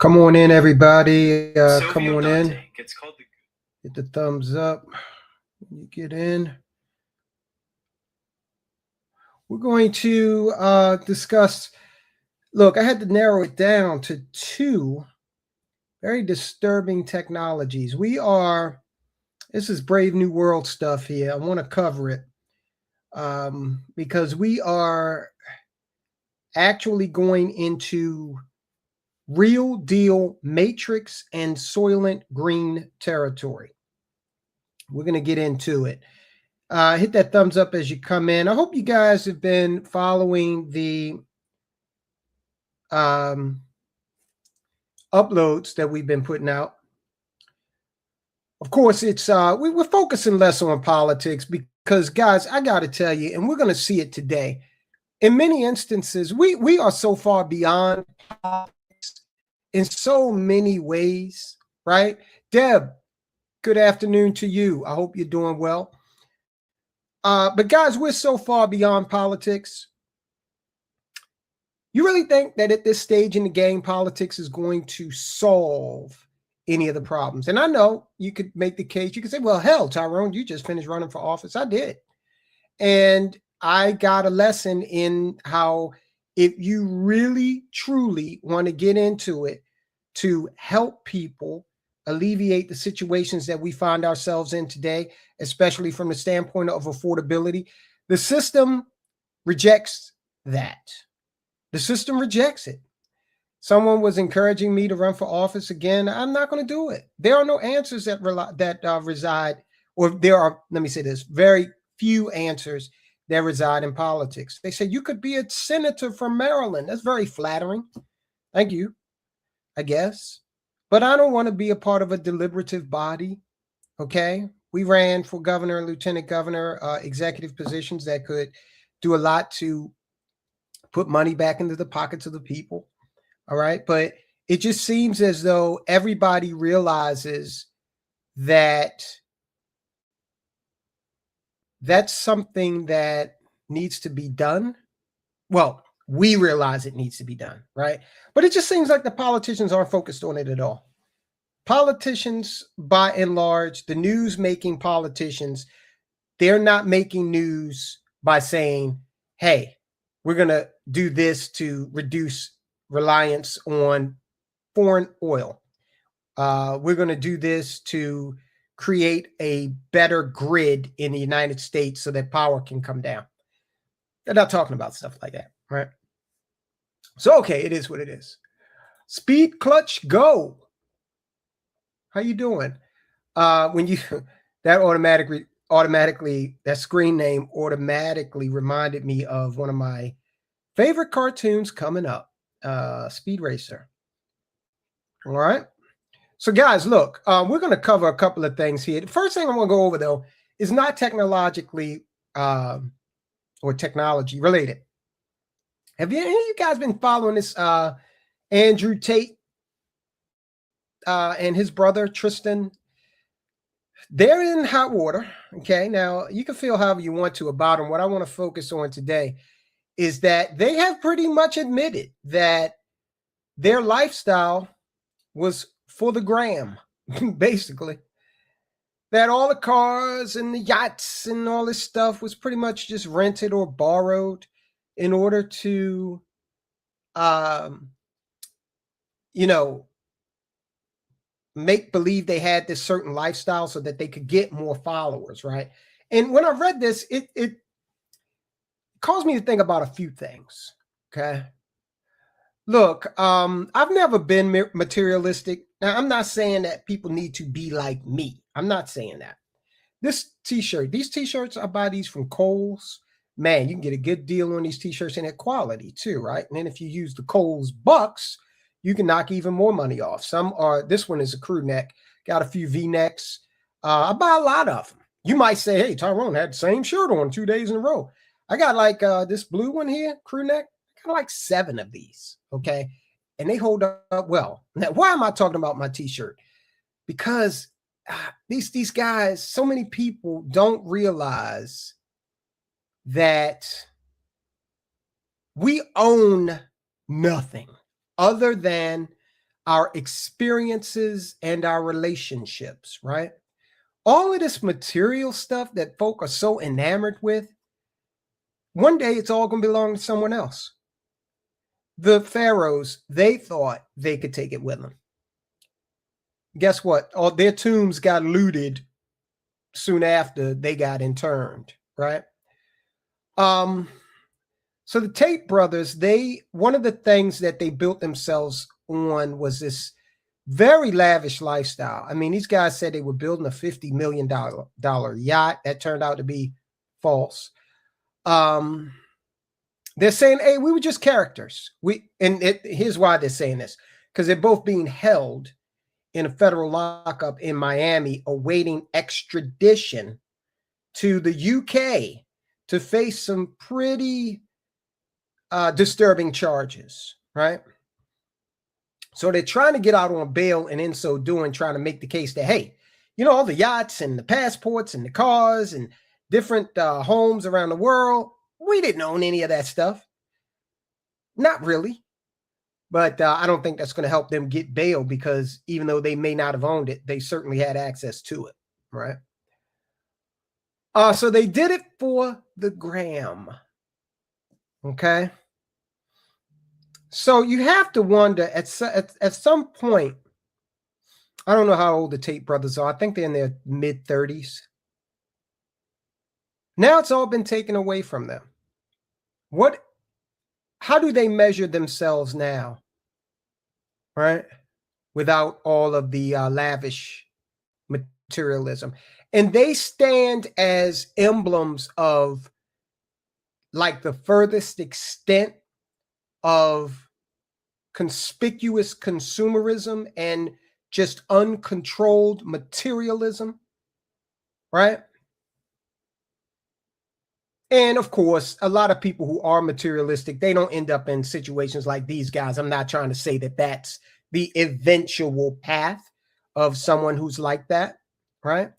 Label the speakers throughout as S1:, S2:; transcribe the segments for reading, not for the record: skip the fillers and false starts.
S1: Come on in, everybody. Come on in. Hit the thumbs up when you get in. We're going to discuss. Look, I had to narrow it down to two very disturbing technologies. This is Brave New World stuff here. I want to cover it because we are actually going into real deal Matrix and Soylent Green territory. We're going to get into it. Hit that thumbs up as you come in. I hope you guys have been following the uploads that we've been putting out. Of course, it's we're focusing less on politics because, guys, I got to tell you, and we're going to see it today. In many instances, we are so far beyond politics in so many ways, right? Deb, good afternoon to you. I hope you're doing well. But guys, we're so far beyond politics. You really think that at this stage in the game, politics is going to solve any of the problems? And I know you could make the case. You could say, well, hell, Tyrone, you just finished running for office. I did. And I got a lesson in how if you really, truly want to get into it to help people alleviate the situations that we find ourselves in today, especially from the standpoint of affordability, the system rejects that. The system rejects it. Someone was encouraging me to run for office again. I'm not going to do it. There are no answers that reside, or there are, let me say this, very few answers that reside in politics. They say you could be a senator from Maryland. That's very flattering. Thank you, I guess. But I don't want to be a part of a deliberative body, okay? We ran for governor and lieutenant governor, executive positions that could do a lot to put money back into the pockets of the people, all right? But it just seems as though everybody realizes that that's something that needs to be done. Well, we realize it needs to be done, right? But it just seems like the politicians aren't focused on it at all. Politicians, by and large, the news-making politicians, they're not making news by saying, hey, we're going to do this to reduce reliance on foreign oil. We're going to do this to create a better grid in the United States so that power can come down. They're not talking about stuff like that, right? So, okay, it is what it is. Speed Clutch Go. How you doing? When you that automatically that screen name automatically reminded me of one of my favorite cartoons coming up, Speed Racer. All right. So, guys, look, we're going to cover a couple of things here. The first thing I'm going to go over, though, is not technologically or technology related. Have any of you guys been following this Andrew Tate and his brother Tristan? They're in hot water. Okay, now you can feel however you want to about them. What I want to focus on today is that they have pretty much admitted that their lifestyle was for the gram, basically. That all the cars and the yachts and all this stuff was pretty much just rented or borrowed in order to, make believe they had this certain lifestyle so that they could get more followers, right? And when I read this, it caused me to think about a few things, okay? Look, I've never been materialistic. Now, I'm not saying that people need to be like me. I'm not saying that. This t-shirt, these t-shirts, I buy these from Kohl's. Man, you can get a good deal on these t-shirts and at quality too, right? And then if you use the Kohl's bucks, you can knock even more money off. This one is a crew neck, got a few V-necks. I buy a lot of them. You might say, hey, Tyrone had the same shirt on 2 days in a row. I got like this blue one here, crew neck. I got like 7 of these, okay? And they hold up well. Now, why am I talking about my t-shirt? Because these guys, so many people don't realize that we own nothing other than our experiences, and our relationships, right? All of this material stuff that folk are so enamored with, one day it's all going to belong to someone else. The pharaohs, they thought they could take it with them. Guess what? All their tombs got looted soon after they got interned, right? So the Tate brothers, one of the things that they built themselves on was this very lavish lifestyle. I mean, these guys said they were building a $50 million yacht. That turned out to be false. They're saying, hey, we were just characters. Here's why they're saying this, because they're both being held in a federal lockup in Miami, awaiting extradition to the UK to face some pretty disturbing charges, right? So they're trying to get out on bail, and in so doing, trying to make the case that, hey, all the yachts and the passports and the cars and different homes around the world, we didn't own any of that stuff. Not really. But I don't think that's going to help them get bail, because even though they may not have owned it, they certainly had access to it, right? So they did it for the gram. Okay. So you have to wonder at some point, I don't know how old the Tate brothers are. I think they're in their mid-30s. Now it's all been taken away from them. How do they measure themselves now, right? Without all of the lavish materialism. And they stand as emblems of like the furthest extent of conspicuous consumerism and just uncontrolled materialism, right? And of course, a lot of people who are materialistic, they don't end up in situations like these guys. I'm not trying to say that that's the eventual path of someone who's like that, right?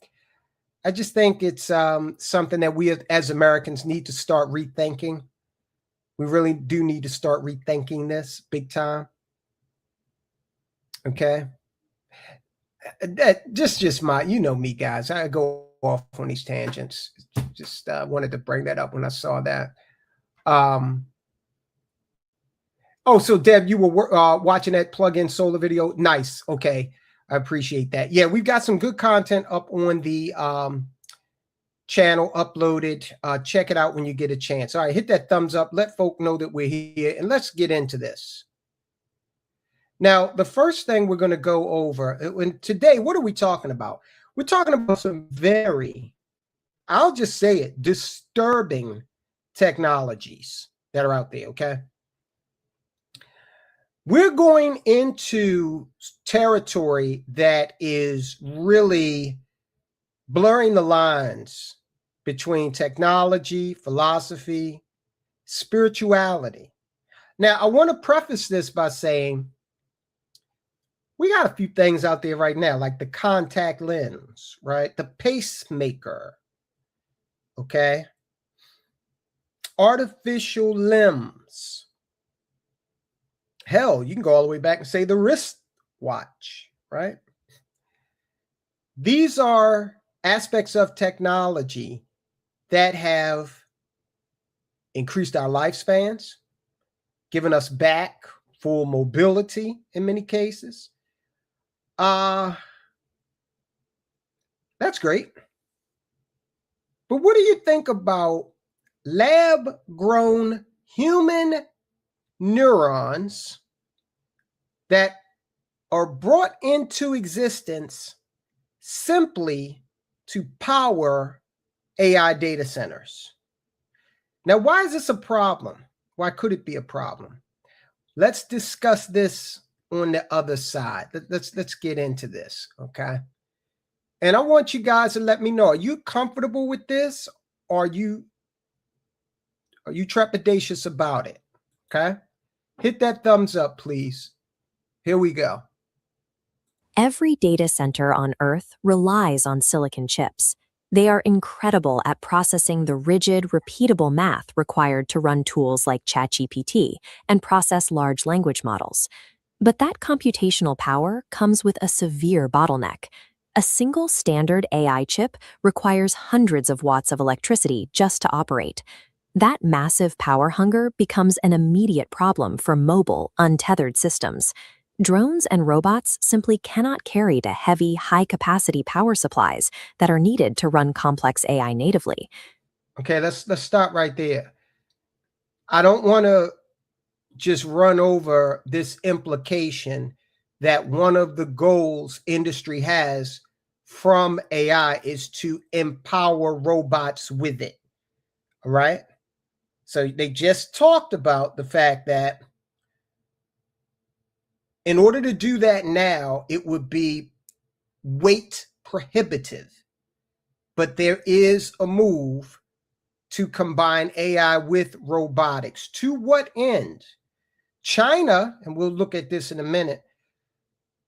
S1: I just think it's something that we as Americans need to start rethinking. We really do need to start rethinking this big time. Okay. That just my, me, guys. I go off on these tangents. Just wanted to bring that up when I saw that. Oh, so Deb, you were watching that plug-in solar video. Nice. Okay. I appreciate that. Yeah, we've got some good content up on the channel uploaded. Check it out when you get a chance. All right, hit that thumbs up. Let folk know that we're here, and let's get into this. Now, the first thing we're going to go over, and today, what are we talking about? We're talking about some very, I'll just say it, disturbing technologies that are out there, okay? We're going into territory that is really blurring the lines between technology, philosophy, spirituality. Now, I want to preface this by saying we got a few things out there right now, like the contact lens, right? The pacemaker, okay? Artificial limbs. Hell, you can go all the way back and say the wristwatch, right? These are aspects of technology that have increased our lifespans, given us back full mobility in many cases. That's great. But what do you think about lab-grown human neurons that are brought into existence simply to power AI data centers? Now, why is this a problem? Why could it be a problem? Let's discuss this on the other side. Let's get into this, okay? And I want you guys to let me know, are you comfortable with this? Or are you trepidatious about it? Okay? Hit that thumbs up, please. Here we go.
S2: Every data center on Earth relies on silicon chips. They are incredible at processing the rigid, repeatable math required to run tools like ChatGPT and process large language models. But that computational power comes with a severe bottleneck. A single standard AI chip requires hundreds of watts of electricity just to operate. That massive power hunger becomes an immediate problem for mobile, untethered systems. Drones and robots simply cannot carry the heavy, high-capacity power supplies that are needed to run complex AI natively.
S1: Okay, let's stop right there. I don't want to just run over this implication that one of the goals industry has from AI is to empower robots with it. All right. So they just talked about the fact that in order to do that now, it would be weight prohibitive. But there is a move to combine AI with robotics. To what end? China, and we'll look at this in a minute,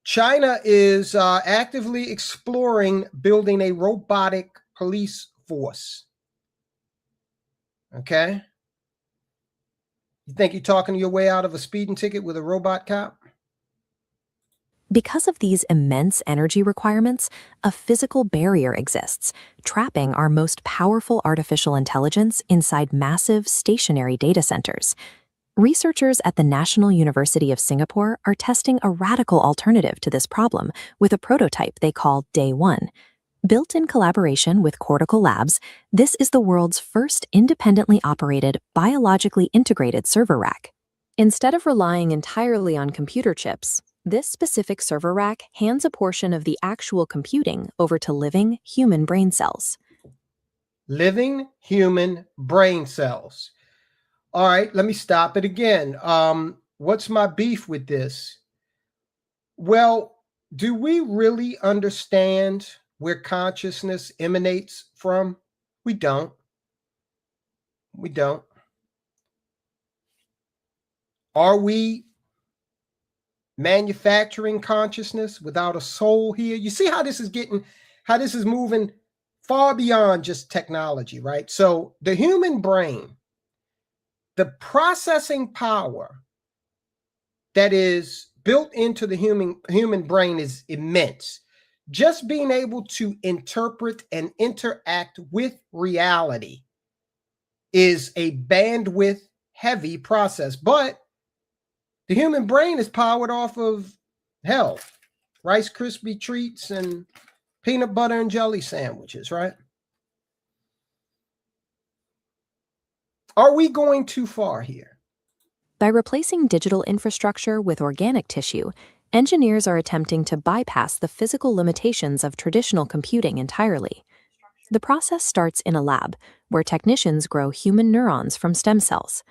S1: China is actively exploring building a robotic police force. Okay? You think you're talking your way out of a speeding ticket with a robot cop?
S2: Because of these immense energy requirements, a physical barrier exists, trapping our most powerful artificial intelligence inside massive stationary data centers. Researchers at the National University of Singapore are testing a radical alternative to this problem with a prototype they call Day One. Built in collaboration with Cortical Labs, this is the world's first independently operated, biologically integrated server rack. Instead of relying entirely on computer chips, this specific server rack hands a portion of the actual computing over to living human brain cells.
S1: Living human brain cells. All right, let me stop it again. What's my beef with this? Well, do we really understand where consciousness emanates from? We don't. We don't. Are we manufacturing consciousness without a soul here? You see how this is moving far beyond just technology, right? So the human brain, the processing power that is built into the human brain is immense. Just being able to interpret and interact with reality is a bandwidth heavy process, but the human brain is powered off of Rice Krispie treats and peanut butter and jelly sandwiches, right? Are we going too far here?
S2: By replacing digital infrastructure with organic tissue, engineers are attempting to bypass the physical limitations of traditional computing entirely. The process starts in a lab, where technicians grow human neurons from stem cells.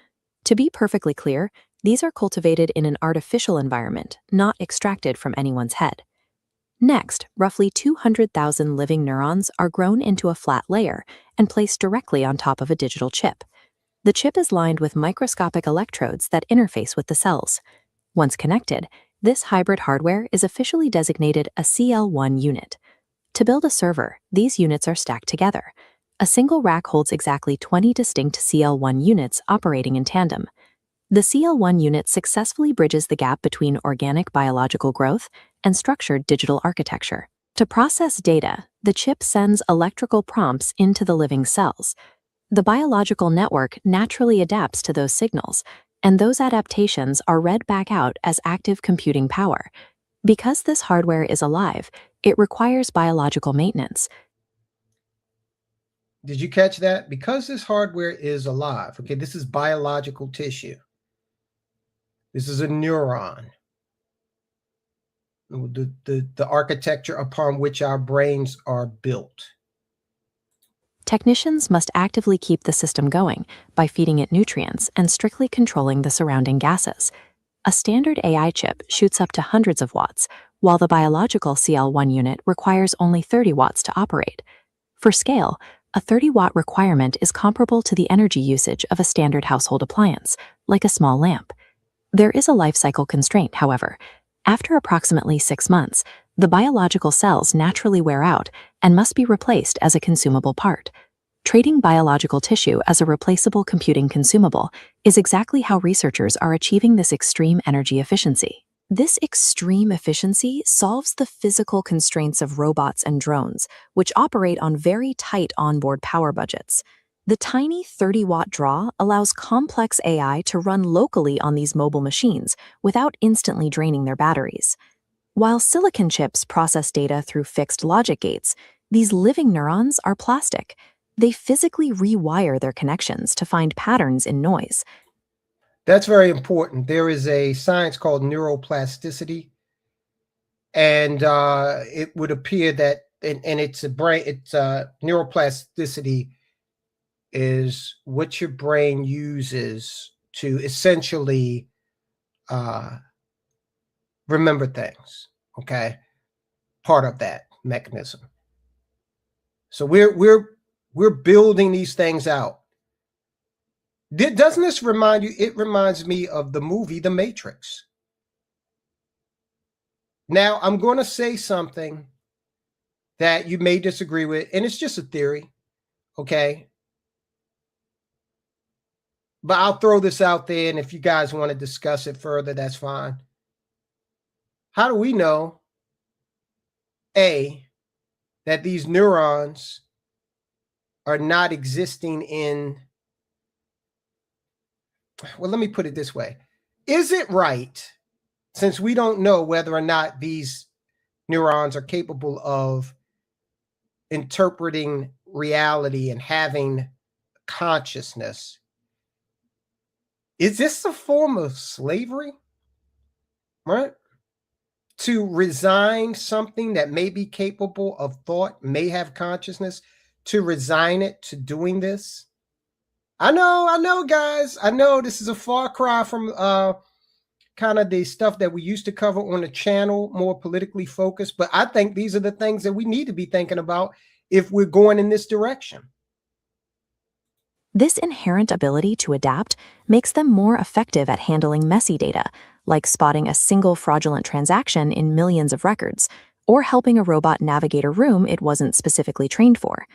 S2: To be perfectly clear, these are cultivated in an artificial environment, not extracted from anyone's head. Next, roughly 200,000 living neurons are grown into a flat layer and placed directly on top of a digital chip. The chip is lined with microscopic electrodes that interface with the cells. Once connected, this hybrid hardware is officially designated a CL1 unit. To build a server, these units are stacked together. A single rack holds exactly 20 distinct CL1 units operating in tandem. The CL1 unit successfully bridges the gap between organic biological growth and structured digital architecture. To process data, the chip sends electrical prompts into the living cells. The biological network naturally adapts to those signals, and those adaptations are read back out as active computing power. Because this hardware is alive, it requires biological maintenance.
S1: Did you catch that? Because this hardware is alive. Okay, this is biological tissue. This is a neuron. The architecture upon which our brains are built.
S2: Technicians must actively keep the system going by feeding it nutrients and strictly controlling the surrounding gases. A standard AI chip shoots up to hundreds of watts, while the biological CL1 unit requires only 30 watts to operate. For scale, a 30-watt requirement is comparable to the energy usage of a standard household appliance, like a small lamp. There is a life cycle constraint, however. After approximately 6 months, the biological cells naturally wear out and must be replaced as a consumable part. Treating biological tissue as a replaceable computing consumable is exactly how researchers are achieving this extreme energy efficiency. This extreme efficiency solves the physical constraints of robots and drones, which operate on very tight onboard power budgets. The tiny 30-watt draw allows complex AI to run locally on these mobile machines without instantly draining their batteries. While silicon chips process data through fixed logic gates, these living neurons are plastic. They physically rewire their connections to find patterns in noise.
S1: That's very important. There is a science called neuroplasticity, and it would appear that, and it's a brain, it's neuroplasticity is what your brain uses to essentially remember things. Okay, part of that mechanism. So we're building these things out. Doesn't this remind you? It reminds me of the movie The Matrix. Now, I'm going to say something that you may disagree with, and it's just a theory, okay? But I'll throw this out there, and if you guys want to discuss it further, that's fine. How do we know, A, that these neurons are not existing in, well, let me put it this way. Is it right, since we don't know whether or not these neurons are capable of interpreting reality and having consciousness, is this a form of slavery, right? To resign something that may be capable of thought, may have consciousness, to resign it to doing this? I know, guys. I know this is a far cry from kind of the stuff that we used to cover on the channel, more politically focused, but I think these are the things that we need to be thinking about if we're going in this direction.
S2: This inherent ability to adapt makes them more effective at handling messy data, like spotting a single fraudulent transaction in millions of records, or helping a robot navigate a room it wasn't specifically trained for.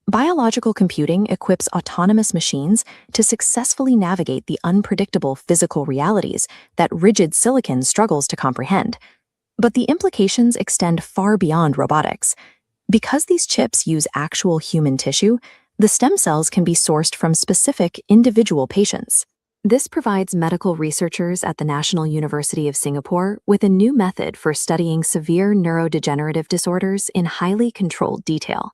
S2: Biological computing equips autonomous machines to successfully navigate the unpredictable physical realities that rigid silicon struggles to comprehend. But the implications extend far beyond robotics. Because these chips use actual human tissue, the stem cells can be sourced from specific individual patients. This provides medical researchers at the National University of Singapore with a new method for studying severe neurodegenerative disorders in highly controlled detail.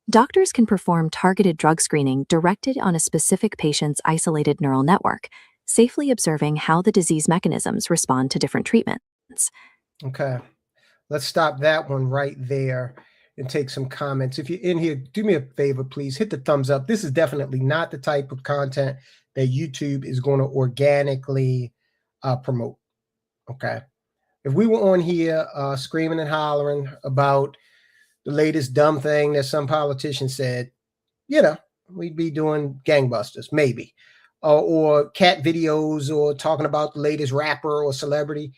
S2: Doctors can perform targeted drug screening directed on a specific patient's isolated neural network, safely observing how the disease mechanisms respond to different treatments.
S1: Okay, let's stop that one right there and take some comments. If you're in here, do me a favor, please hit the thumbs up. This is definitely not the type of content that YouTube is going to organically promote. Okay, if we were on here screaming and hollering about the latest dumb thing that some politician said, we'd be doing gangbusters, maybe, or cat videos, or talking about the latest rapper or celebrity.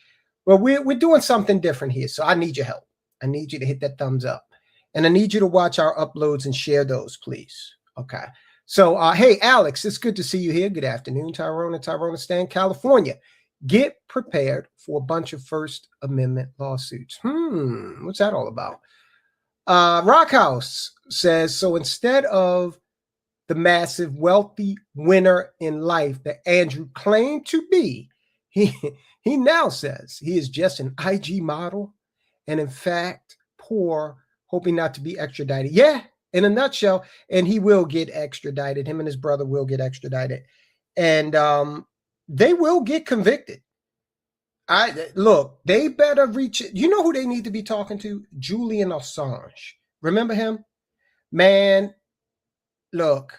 S1: But we're doing something different here, so I need your help. I need you to hit that thumbs up, and I need you to watch our uploads and share those, please. Okay. So, hey, Alex, it's good to see you here. Good afternoon, Tyrone and Tyronistan, California. Get prepared for a bunch of First Amendment lawsuits. What's that all about? Rockhouse says, so instead of the massive wealthy winner in life that Andrew claimed to be, he now says he is just an IG model and in fact poor, hoping not to be extradited. Yeah, in a nutshell, and he will get extradited. Him and his brother will get extradited, and they will get convicted. Look, they better reach it. You know who they need to be talking to? Julian Assange. Remember him? Man, look,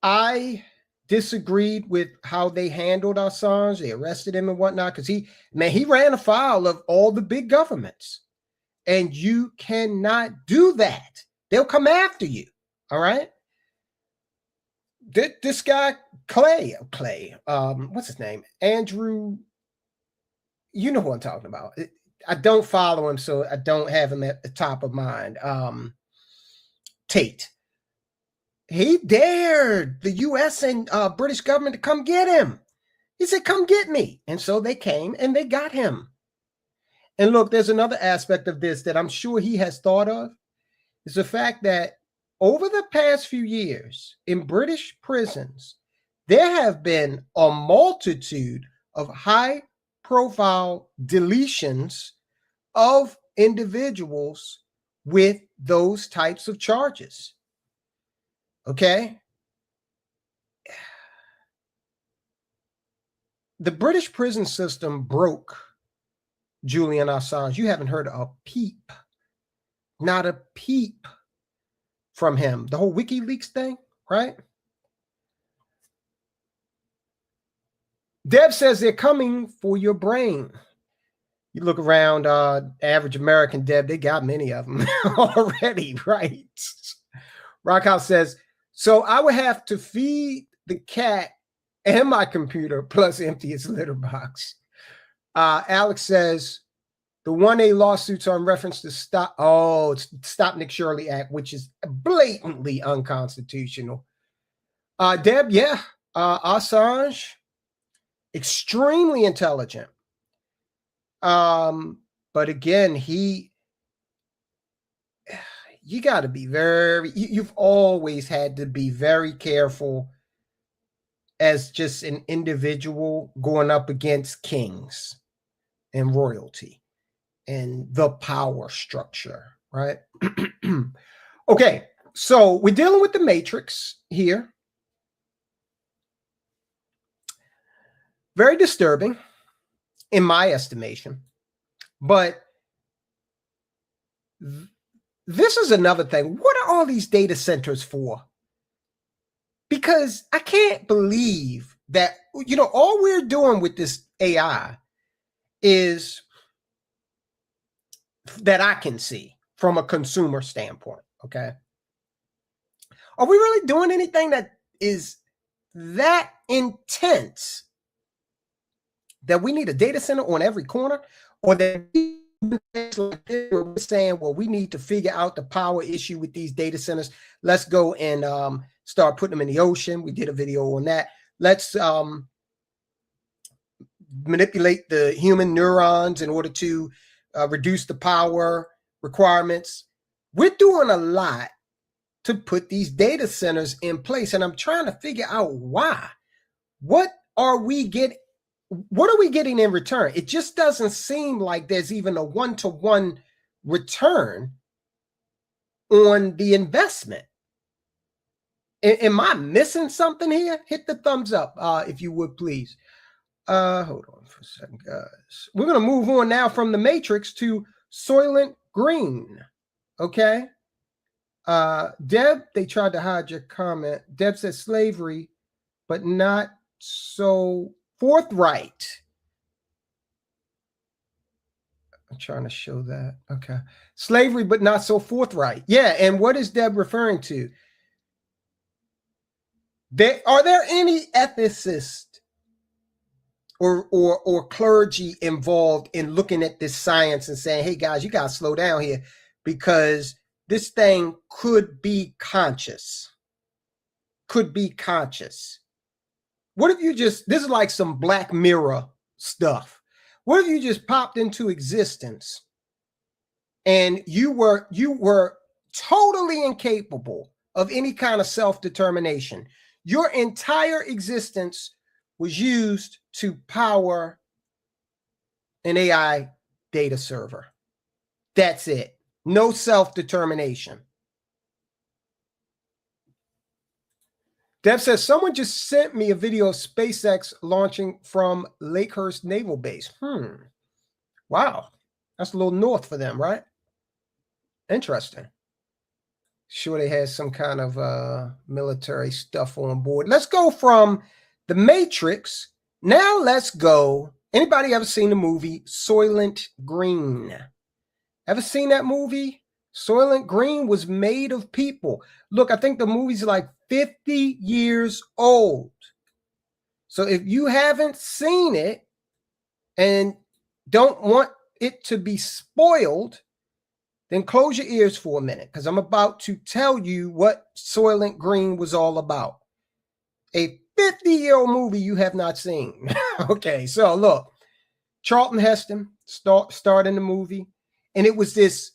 S1: I disagreed with how they handled Assange. They arrested him and whatnot because he ran afoul of all the big governments. And you cannot do that. They'll come after you. All right? This guy, Clay, what's his name? Andrew, you know who I'm talking about. I don't follow him, so I don't have him at the top of mind. Tate. He dared the U.S. and British government to come get him. He said, come get me. And so they came and they got him. And look, there's another aspect of this that I'm sure he has thought of. It's the fact that over the past few years in British prisons, there have been a multitude of high profile deletions of individuals with those types of charges. Okay. The British prison system broke Julian Assange. You haven't heard a peep, not a peep from him. The whole WikiLeaks thing, right? Deb says they're coming for your brain. You look around, average American, Deb, they got many of them already, right? Rockhouse says, so I would have to feed the cat and my computer plus empty its litter box. Alex says, the 1A lawsuits are in reference to Stop Nick Shirley Act, which is blatantly unconstitutional. Deb, yeah, Assange, extremely intelligent. But again, you got to be you've always had to be very careful as just an individual going up against kings and royalty and the power structure, right? Okay, so we're dealing with the Matrix here. Very disturbing, in my estimation. But this is another thing. What are all these data centers for? Because I can't believe that, all we're doing with this AI is that I can see from a consumer standpoint, okay? Are we really doing anything that is that intense that we need a data center on every corner? Or that we're saying, well, we need to figure out the power issue with these data centers. Let's go and start putting them in the ocean. We did a video on that. Let's manipulate the human neurons in order to reduce the power requirements. We're doing a lot to put these data centers in place, and I'm trying to figure out why. What are we getting in return? It just doesn't seem like there's even a one-to-one return on the investment. Am I missing something here? Hit the thumbs up, if you would, please. Hold on for a second, guys. We're going to move on now from the Matrix to Soylent Green. Okay. Deb, they tried to hide your comment. Deb said slavery, but not so forthright. I'm trying to show that. Okay. Slavery, but not so forthright. Yeah. And what is Deb referring to? Are there any ethicists or clergy involved in looking at this science and saying, hey, guys, you got to slow down here because this thing could be conscious? Could be conscious. What if you this is like some Black Mirror stuff. What if you just popped into existence and you were totally incapable of any kind of self-determination? Your entire existence was used to power an AI data server. That's it. No self-determination. Deb says, someone just sent me a video of SpaceX launching from Lakehurst Naval Base. Wow. That's a little north for them, right? Interesting. Sure they had some kind of military stuff on board. Let's go from the Matrix. Now let's go. Anybody ever seen the movie Soylent Green? Ever seen that movie? Soylent Green was made of people. Look, I think the movie's like 50 years old. So if you haven't seen it and don't want it to be spoiled, then close your ears for a minute because I'm about to tell you what Soylent Green was all about. A 50-year-old movie you have not seen. Okay, so look, Charlton Heston starred in the movie, and it was this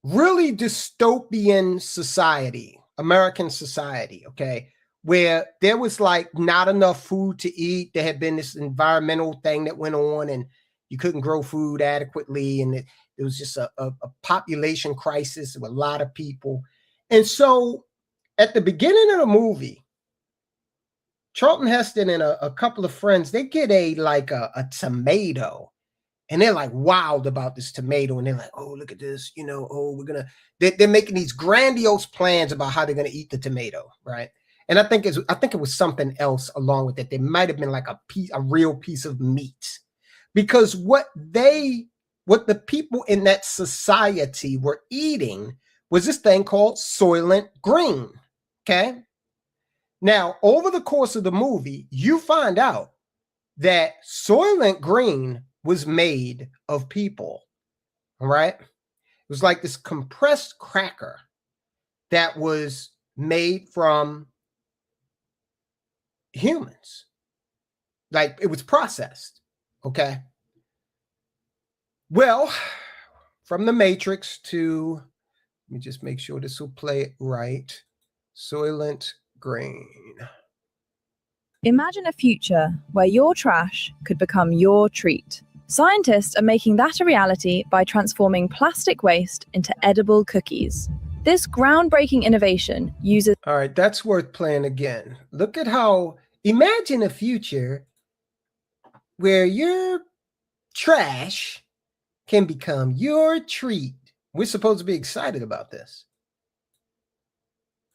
S1: really dystopian society, American society, okay, where there was like not enough food to eat. There had been this environmental thing that went on, and you couldn't grow food adequately, and it was just a population crisis with a lot of people. And so at the beginning of the movie, Charlton Heston and a couple of friends, they get a tomato, and they're like wowed about this tomato, and they're like, oh, look at this, oh, they're making these grandiose plans about how they're gonna eat the tomato, right? And I think it was something else along with it. There might have been like a real piece of meat, because what the people in that society were eating was this thing called Soylent Green. Okay. Now, over the course of the movie, you find out that Soylent Green was made of people. All right. It was like this compressed cracker that was made from humans. Like, it was processed. Okay. Well, from the Matrix to, let me just make sure this will play it right. Soylent Green.
S3: Imagine a future where your trash could become your treat. Scientists are making that a reality by transforming plastic waste into edible cookies. This groundbreaking innovation uses...
S1: All right, that's worth playing again. Look at how, imagine a future where your trash can become your treat. We're supposed to be excited about this.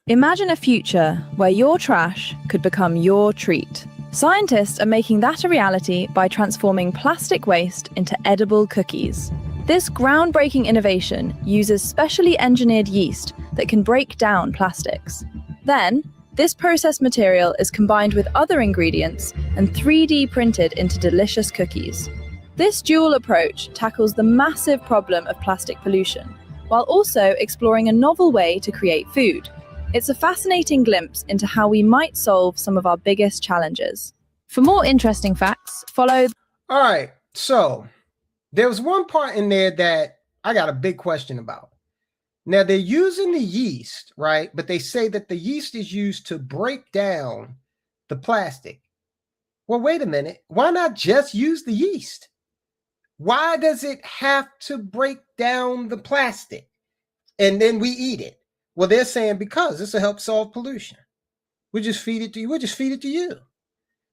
S3: Imagine a future where your trash could become your treat. Scientists are making that a reality by transforming plastic waste into edible cookies. This groundbreaking innovation uses specially engineered yeast that can break down plastics. Then, this processed material is combined with other ingredients and 3D printed into delicious cookies. This dual approach tackles the massive problem of plastic pollution, while also exploring a novel way to create food. It's a fascinating glimpse into how we might solve some of our biggest challenges. For more interesting facts, follow...
S1: All right, so there was one part in there that I got a big question about. Now, they're using the yeast, right? But they say that the yeast is used to break down the plastic. Well, wait a minute. Why not just use the yeast? Why does it have to break down the plastic and then we eat it? Well, they're saying because this will help solve pollution. We'll just feed it to you. We'll just feed it to you.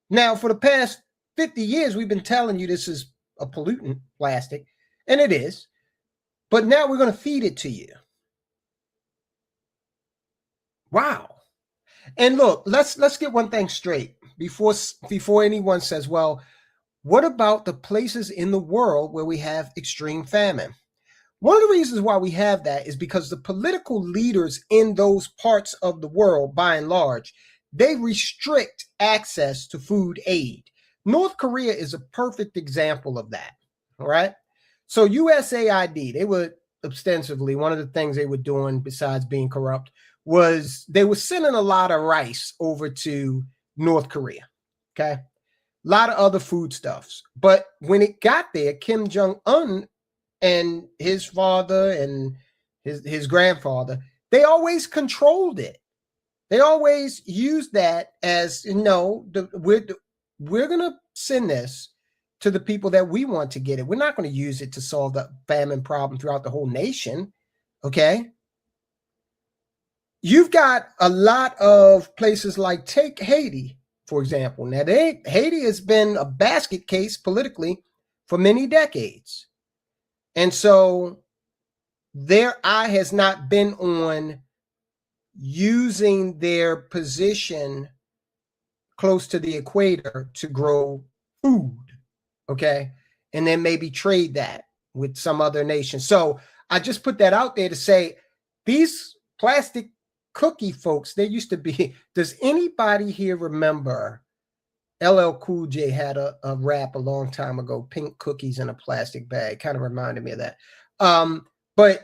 S1: Now, for the past 50 years, we've been telling you this is a pollutant, plastic, and it is. But now we're going to feed it to you. Wow. And look, let's get one thing straight before anyone says, well, what about the places in the world where we have extreme famine? One of the reasons why we have that is because the political leaders in those parts of the world, by and large, they restrict access to food aid. North Korea is a perfect example of that, all right? So USAID, they were ostensibly, one of the things they were doing besides being corrupt was they were sending a lot of rice over to North Korea, okay? A lot of other foodstuffs. But when it got there, Kim Jong-un and his father and his grandfather, they always controlled it. They always used that as, we're going to send this to the people that we want to get it. We're not going to use it to solve the famine problem throughout the whole nation, okay? You've got a lot of places like, take Haiti, for example. Now, Haiti has been a basket case politically for many decades. And so their eye has not been on using their position close to the equator to grow food, okay? And then maybe trade that with some other nation. So I just put that out there to say these plastic cookie folks, they used to be, does anybody here remember LL Cool J had a rap a long time ago, pink cookies in a plastic bag? Kind of reminded me of that. But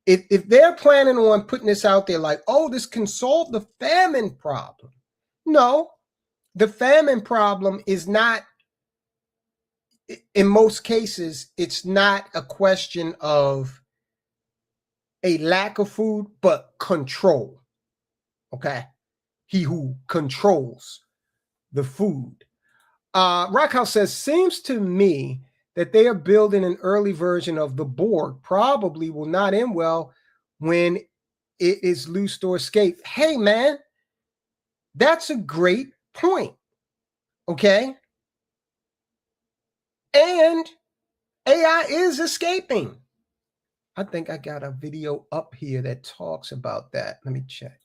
S1: if they're planning on putting this out there like, oh, this can solve the famine problem. No, the famine problem is not, in most cases, it's not a question of a lack of food, but control. Okay. He who controls the food. Rockhouse says, seems to me that they are building an early version of the Borg. Probably will not end well when it is loosed or escaped. Hey, man, that's a great point. Okay. And AI is escaping. I think I got a video up here that talks about that. Let me check.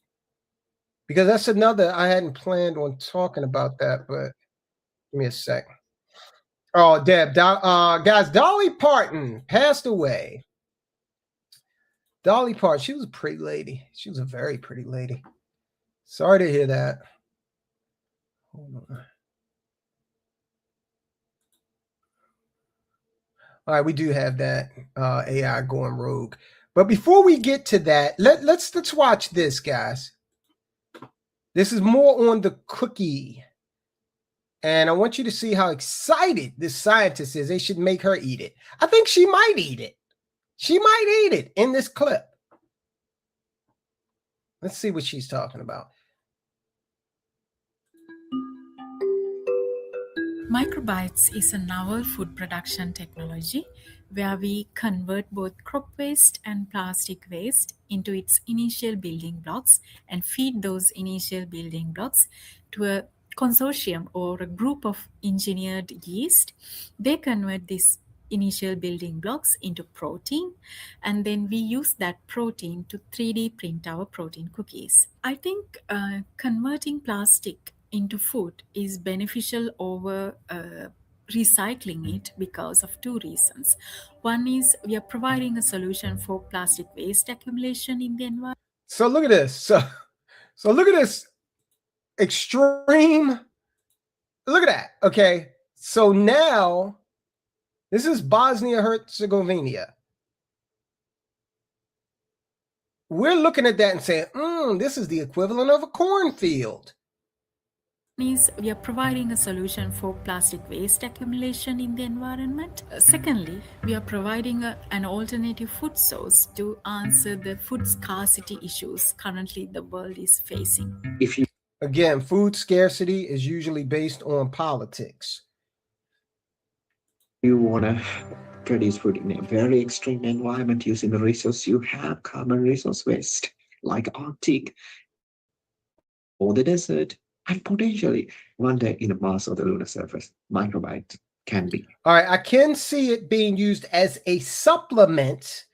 S1: Because that's another, I hadn't planned on talking about that, but give me a second. Oh, Deb, guys, Dolly Parton passed away. Dolly Parton, she was a pretty lady. She was a very pretty lady. Sorry to hear that. Hold on. All right, we do have that AI going rogue. But before we get to that, let's watch this, guys. This is more on the cookie. And I want you to see how excited this scientist is. They should make her eat it. I think she might eat it. She might eat it in this clip. Let's see what she's talking about.
S4: Microbites is a novel food production technology where we convert both crop waste and plastic waste into its initial building blocks and feed those initial building blocks to a consortium or a group of engineered yeast. They convert these initial building blocks into protein, and then we use that protein to 3D print our protein cookies. I think converting plastic into food is beneficial over recycling it because of two reasons. One is we are providing a solution for plastic waste accumulation in the environment.
S1: So look at this. So look at this extreme. Look at that. Okay. So now this is Bosnia-Herzegovina. We're looking at that and saying, this is the equivalent of a cornfield.
S4: Is we are providing a solution for plastic waste accumulation in the environment. Secondly, we are providing an alternative food source to answer the food scarcity issues currently the world is facing.
S1: Again, food scarcity is usually based on politics.
S5: You want to produce food in a very extreme environment using the resource you have, carbon resource waste, like Arctic or the desert. And potentially, one day in the Mars or the lunar surface, microbites can be.
S1: All right, I can see it being used as a supplement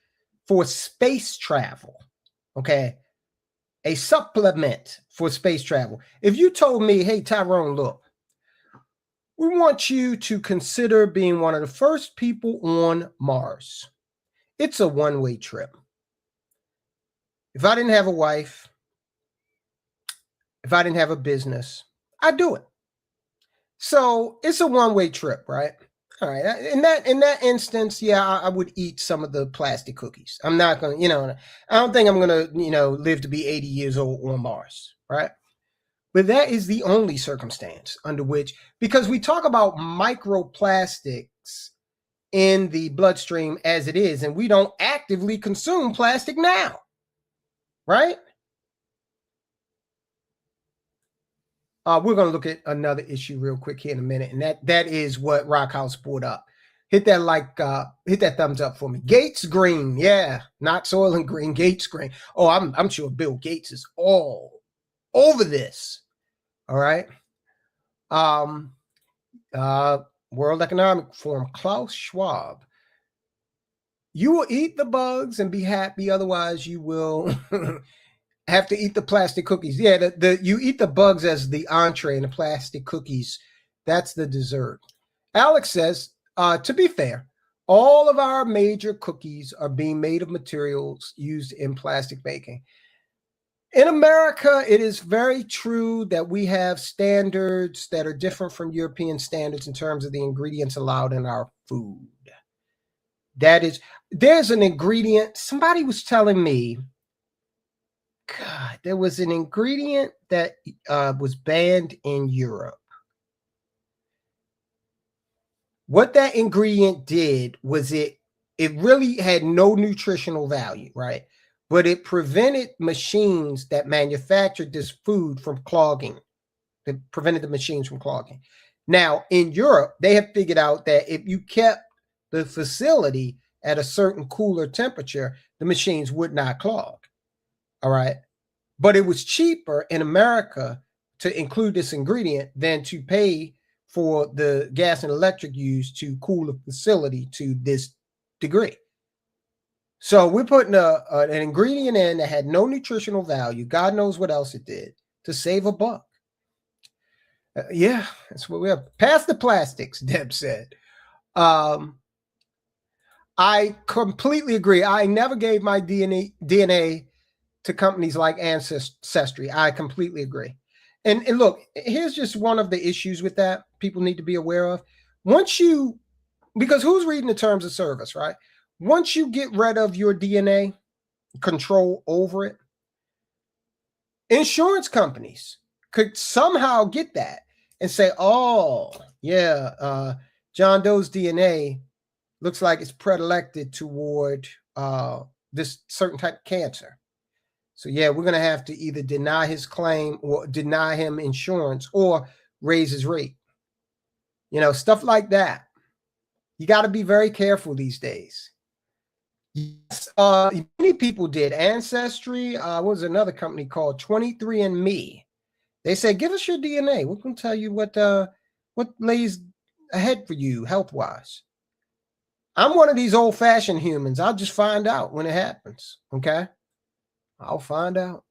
S1: for space travel. Okay, a supplement for space travel. If you told me, hey, Tyrone, look, we want you to consider being one of the first people on Mars. It's a one-way trip. If I didn't have a wife, if I didn't have a business, I'd do it. So it's a one-way trip, right? All right. In that instance, yeah, I would eat some of the plastic cookies. I'm not going to, I don't think I'm going to, live to be 80 years old on Mars, right? But that is the only circumstance under which, because we talk about microplastics in the bloodstream as it is, and we don't actively consume plastic now, right? We're going to look at another issue real quick here in a minute, and that is what Rockhouse brought up. Hit that hit that thumbs up for me. Gates Green, yeah, not Soylent Green, Gates Green. Oh, I'm sure Bill Gates is all over this. All right. World Economic Forum, Klaus Schwab. You will eat the bugs and be happy, otherwise you will have to eat the plastic cookies. Yeah, you eat the bugs as the entree and the plastic cookies, that's the dessert. Alex says, to be fair, all of our major cookies are being made of materials used in plastic baking. In America, it is very true that we have standards that are different from European standards in terms of the ingredients allowed in our food. There's an ingredient, somebody was telling me, God, there was an ingredient that was banned in Europe. What that ingredient did was it really had no nutritional value, right? But it prevented machines that manufactured this food from clogging. It prevented the machines from clogging. Now, in Europe, they have figured out that if you kept the facility at a certain cooler temperature, the machines would not clog. All right. But it was cheaper in America to include this ingredient than to pay for the gas and electric used to cool the facility to this degree. So we're putting an ingredient in that had no nutritional value. God knows what else it did to save a buck. Yeah, that's what we have. Pass the plastics, Deb said. I completely agree. I never gave my DNA to companies like Ancestry. I completely agree. And look, here's just one of the issues with that people need to be aware of. Because who's reading the terms of service, right? Once you get rid of your DNA, control over it, insurance companies could somehow get that and say, oh, yeah, John Doe's DNA looks like it's predilected toward this certain type of cancer. So, yeah, we're going to have to either deny his claim or deny him insurance or raise his rate. Stuff like that. You got to be very careful these days. Yes, many people did. Ancestry, what was another company called 23andMe? They said, give us your DNA. We're going to tell you what lays ahead for you health-wise. I'm one of these old-fashioned humans. I'll just find out when it happens, okay? I'll find out.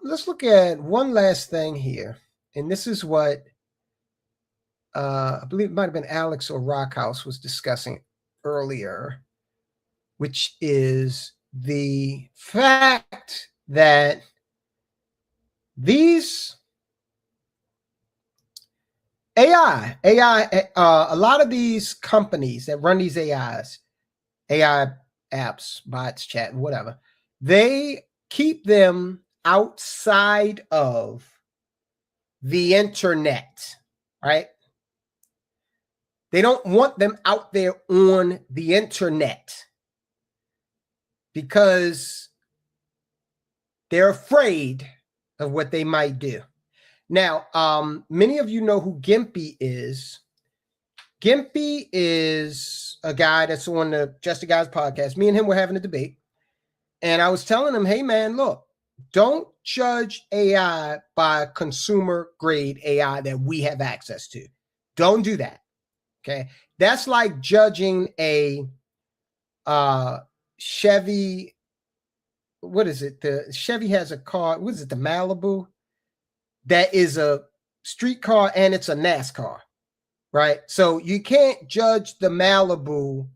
S1: Let's look at one last thing here. And this is what I believe it might have been Alex or Rockhouse was discussing earlier, which is the fact that these AI, a lot of these companies that run these AI apps, bots, chat, whatever, they keep them outside of the internet, right? They don't want them out there on the internet because they're afraid of what they might do. Now, many of you know who Gimpy is. Gimpy is a guy that's on the Just a Guys podcast. Me and him were having a debate. And I was telling him, hey, man, look, don't judge AI by consumer grade AI that we have access to. Don't do that. Okay. That's like judging a Chevy. What is it? The Chevy has a car. What is it? The Malibu. That is a street car and it's a NASCAR, right? So you can't judge the Malibu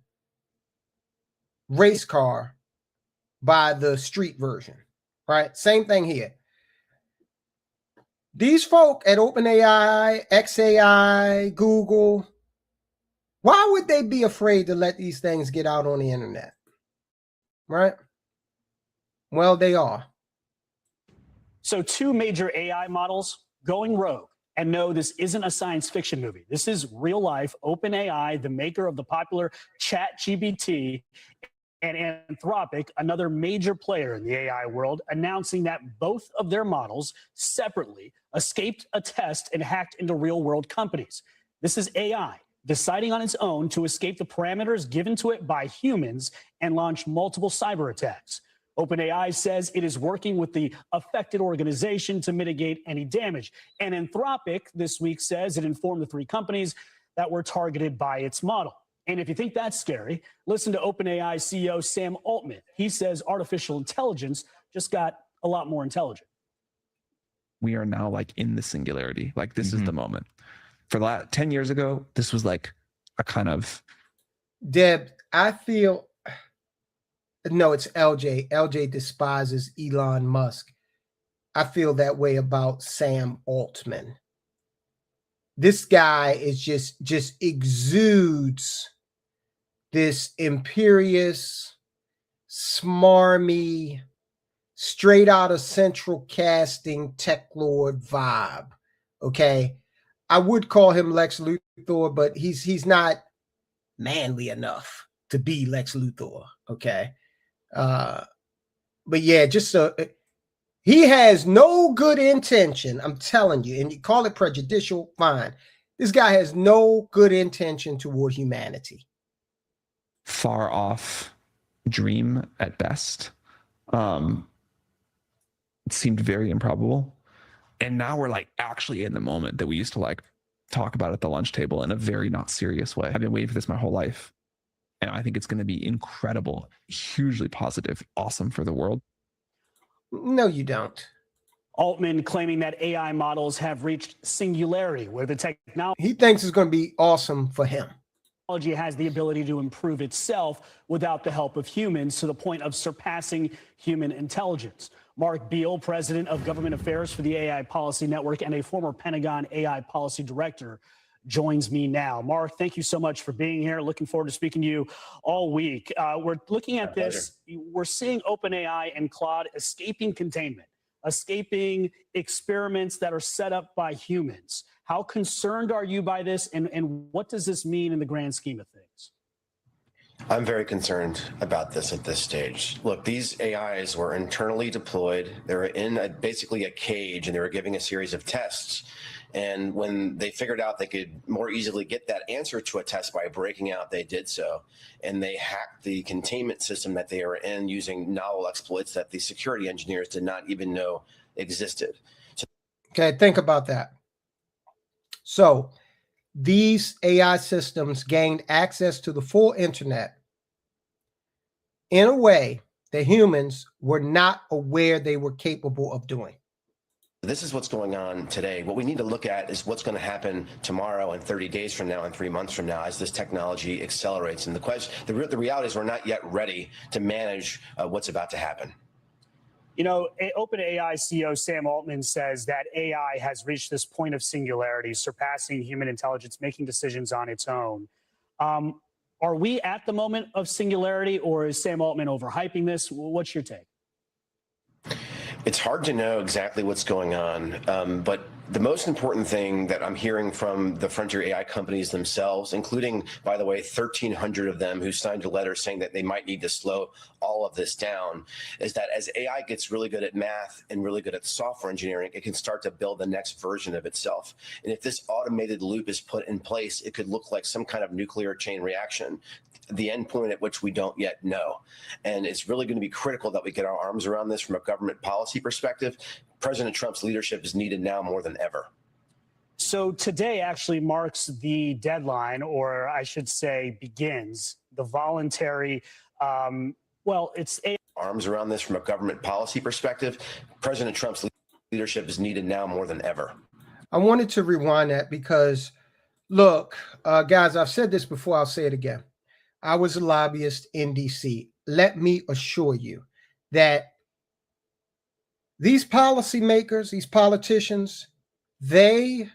S1: race car by the street version, right? Same thing here. These folk at OpenAI, XAI, Google, why would they be afraid to let these things get out on the internet, right? Well, they are.
S6: So 2 major AI models going rogue. And no, this isn't a science fiction movie. This is real life. OpenAI, the maker of the popular ChatGPT, and Anthropic, another major player in the AI world, announcing that both of their models separately escaped a test and hacked into real-world companies. This is AI deciding on its own to escape the parameters given to it by humans and launch multiple cyber attacks. OpenAI says it is working with the affected organization to mitigate any damage. And Anthropic this week says it informed the 3 companies that were targeted by its model. And if you think that's scary, listen to OpenAI CEO Sam Altman. He says artificial intelligence just got a lot more intelligent.
S7: We are now like in the singularity. Like this is the moment. For 10 years ago, this was like a kind of.
S1: Deb, I feel. No, it's LJ. LJ despises Elon Musk. I feel that way about Sam Altman. This guy is just exudes this imperious, smarmy, straight out of central casting tech lord vibe. Okay. I would call him Lex Luthor, but he's not manly enough to be Lex Luthor. Okay. But yeah, just he has no good intention. I'm telling you, and you call it prejudicial, fine. This guy has no good intention toward humanity.
S7: Far off dream at best. It seemed very improbable. And now we're like actually in the moment that we used to like talk about at the lunch table in a very not serious way. I've been waiting for this my whole life. And I think it's going to be incredible, hugely positive, awesome for the world.
S1: No, you don't.
S6: Altman claiming that AI models have reached singularity, where the technology
S1: He thinks it's going to be awesome for him.
S6: has the ability to improve itself without the help of humans to the point of surpassing human intelligence. Mark Beal, president of government affairs for the AI Policy Network and a former Pentagon AI policy director, joins me now. Mark, thank you so much for being here. Looking forward to speaking to you all week. We're looking at this. We're seeing OpenAI and Claude escaping containment, escaping experiments that are set up by humans. How concerned are you by this, and what does this mean in the grand scheme of things?
S8: I'm very concerned about this at this stage. Look, these AIs were internally deployed. They were in basically a cage, and they were giving a series of tests. And when they figured out they could more easily get that answer to a test by breaking out, they did so. And they hacked the containment system that they were in using novel exploits that the security engineers did not even know existed.
S1: Okay, think about that. So these AI systems gained access to the full internet in a way that humans were not aware they were capable of doing.
S8: This is what's going on today. What we need to look at is what's going to happen tomorrow and 30 days from now and 3 months from now as this technology accelerates. And the reality is we're not yet ready to manage what's about to happen.
S6: You know, OpenAI CEO Sam Altman says that AI has reached this point of singularity, surpassing human intelligence, making decisions on its own. Are we at the moment of singularity, or is Sam Altman overhyping this? What's your take?
S8: It's hard to know exactly what's going on, but the most important thing that I'm hearing from the frontier AI companies themselves, including, by the way, 1,300 of them who signed a letter saying that they might need to slow all of this down, is that as AI gets really good at math and really good at software engineering, it can start to build the next version of itself. And if this automated loop is put in place, it could look like some kind of nuclear chain reaction, the end point at which we don't yet know. And it's really going to be critical that we get our arms around this from a government policy perspective. President Trump's leadership is needed now more than ever.
S6: So today actually marks the deadline, or I should say begins, the voluntary, it's a...
S8: Arms around this from a government policy perspective. President Trump's leadership is needed now more than ever.
S1: I wanted to rewind that because, look, guys, I've said this before, I'll say it again. I was a lobbyist in DC. Let me assure you that these policymakers, these politicians, they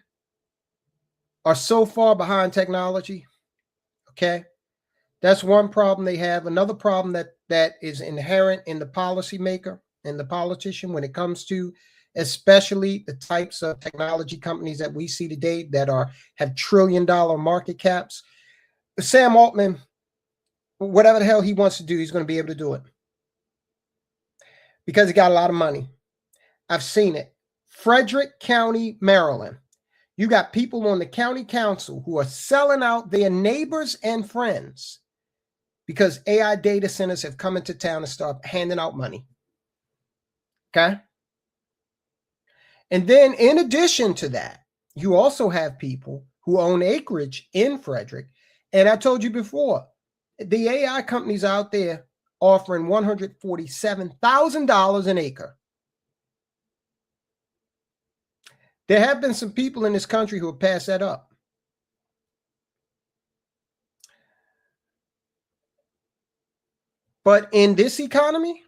S1: are so far behind technology. Okay. That's one problem they have. Another problem that is inherent in the policymaker and the politician when it comes to especially the types of technology companies that we see today that have $1 trillion market caps. Sam Altman, whatever the hell he wants to do, he's going to be able to do it because he got a lot of money. I've seen it. Frederick County, Maryland. You got people on the county council who are selling out their neighbors and friends because AI data centers have come into town and start handing out money. Okay. And then in addition to that, you also have people who own acreage in Frederick. And I told you before, the AI companies out there offering $147,000 an acre. There have been some people in this country who have passed that up. But in this economy,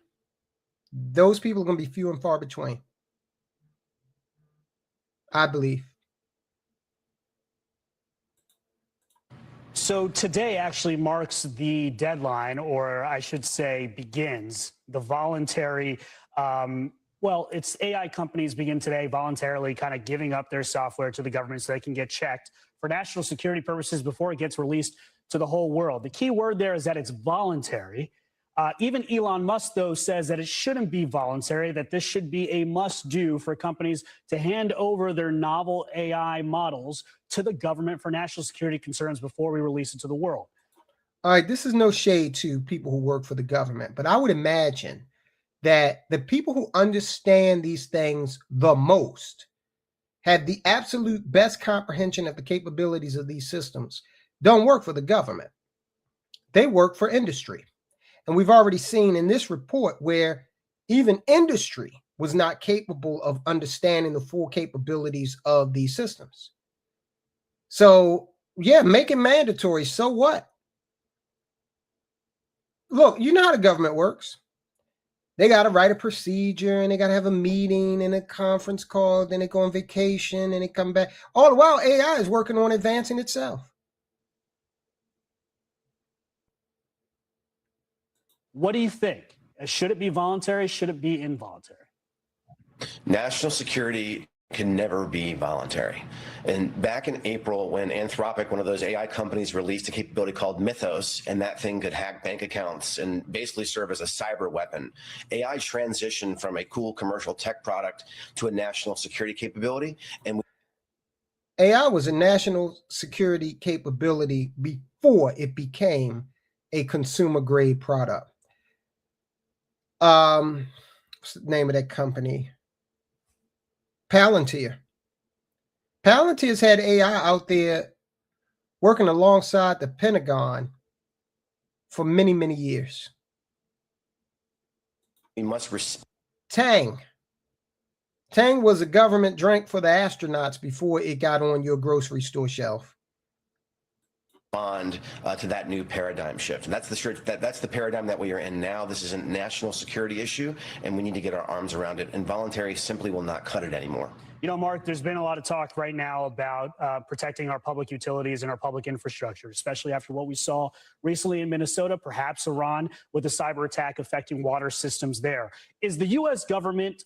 S1: those people are going to be few and far between, I believe.
S6: So today actually marks the deadline, or I should say begins, the voluntary, Well, it's AI companies begin today voluntarily kind of giving up their software to the government so they can get checked for national security purposes before it gets released to the whole world. The key word there is that it's voluntary. Even Elon Musk, though, says that it shouldn't be voluntary, that this should be a must-do for companies to hand over their novel AI models to the government for national security concerns before we release it to the world.
S1: All right, this is no shade to people who work for the government, but I would imagine that the people who understand these things the most, have the absolute best comprehension of the capabilities of these systems, don't work for the government. They work for industry. And we've already seen in this report where even industry was not capable of understanding the full capabilities of these systems. So, yeah, make it mandatory. So what? Look, you know how the government works. They got to write a procedure and they got to have a meeting and a conference call. Then they go on vacation and they come back. All the while, AI is working on advancing itself.
S6: What do you think? Should it be voluntary? Should it be involuntary?
S8: National security can never be voluntary. And back in April, when Anthropic, one of those AI companies, released a capability called Mythos, and that thing could hack bank accounts and basically serve as a cyber weapon, AI transitioned from a cool commercial tech product to a national security capability. And
S1: AI was a national security capability before it became a consumer grade product. What's the name of that company? Palantir. Palantir's had AI out there working alongside the Pentagon for many, many years.
S8: we must
S1: Tang. Tang was a government drink for the astronauts before it got on your grocery store shelf.
S8: respond to that new paradigm shift. And that's the paradigm that we are in now. This is a national security issue, and we need to get our arms around it. And voluntary simply will not cut it anymore.
S6: You know, Mark, there's been a lot of talk right now about protecting our public utilities and our public infrastructure, especially after what we saw recently in Minnesota, perhaps Iran, with a cyber attack affecting water systems there. Is the U.S. government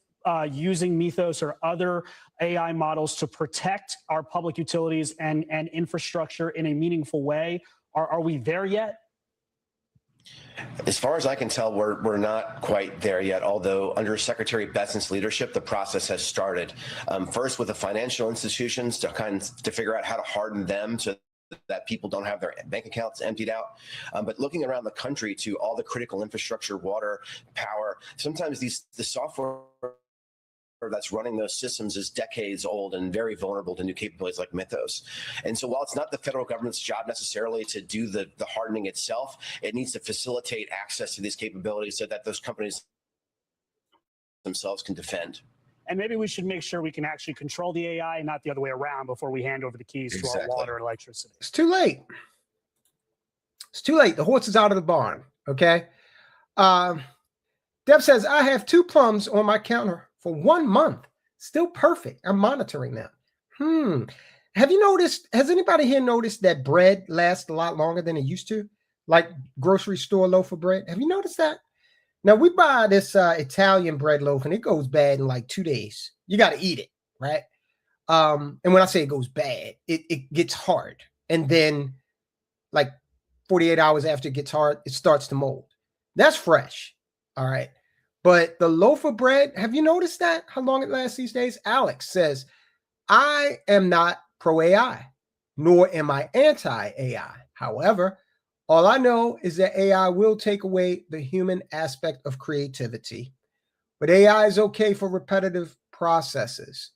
S6: using Mythos or other AI models to protect our public utilities and infrastructure in a meaningful way? Are we there yet?
S8: As far as I can tell, we're not quite there yet, although under Secretary Bessent's leadership, the process has started. First with the financial institutions to figure out how to harden them so that people don't have their bank accounts emptied out. But looking around the country to all the critical infrastructure, water, power, sometimes the software that's running those systems is decades old and very vulnerable to new capabilities like Mythos. And so while it's not the federal government's job necessarily to do the hardening itself, it needs to facilitate access to these capabilities so that those companies themselves can defend.
S6: And maybe we should make sure we can actually control the AI and not the other way around before we hand over the keys to our water and electricity.
S1: It's too late. It's too late. The horse is out of the barn. Okay. Deb says, I have 2 plums on my counter for 1 month. Still perfect. I'm monitoring them. Have you noticed, has anybody here noticed that bread lasts a lot longer than it used to? Like grocery store loaf of bread. Have you noticed that? Now we buy this Italian bread loaf and it goes bad in like 2 days. You got to eat it, right? And when I say it goes bad, it gets hard. And then like 48 hours after it gets hard, it starts to mold. That's fresh. All right. But the loaf of bread, have you noticed that? How long it lasts these days? Alex says, I am not pro-AI, nor am I anti-AI. However, all I know is that AI will take away the human aspect of creativity. But AI is okay for repetitive processes.